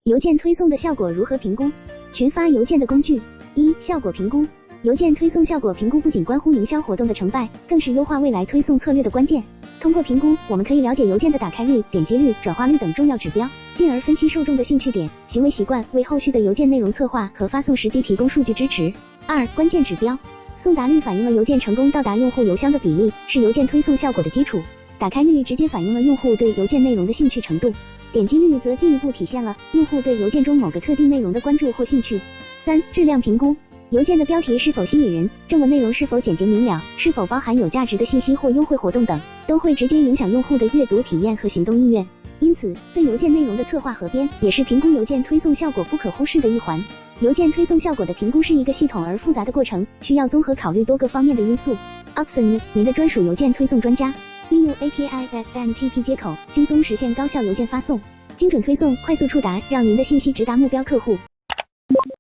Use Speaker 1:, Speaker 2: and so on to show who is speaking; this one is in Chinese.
Speaker 1: 邮件推送的效果如何评估？群发邮件的工具。1、效果评估。邮件推送效果评估不仅关乎营销活动的成败，更是优化未来推送策略的关键。通过评估，我们可以了解邮件的打开率、点击率、转化率等重要指标，进而分析受众的兴趣点、行为习惯，为后续的邮件内容策划和发送时机提供数据支持。2、关键指标。送达率反映了邮件成功到达用户邮箱的比例，是邮件推送效果的基础。打开率直接反映了用户对邮件内容的兴趣程度，点击率则进一步体现了用户对邮件中某个特定内容的关注或兴趣。3、质量评估。邮件的标题是否吸引人，正文内容是否简洁明了，是否包含有价值的信息或优惠活动等，都会直接影响用户的阅读体验和行动意愿。因此，对邮件内容的策划和编也是评估邮件推送效果不可忽视的一环。邮件推送效果的评估是一个系统而复杂的过程，需要综合考虑多个方面的因素。Oxen， 您的专属邮件推送专家，运用 API FMTP 接口，轻松实现高效邮件发送，精准推送，快速触达，让您的信息直达目标客户。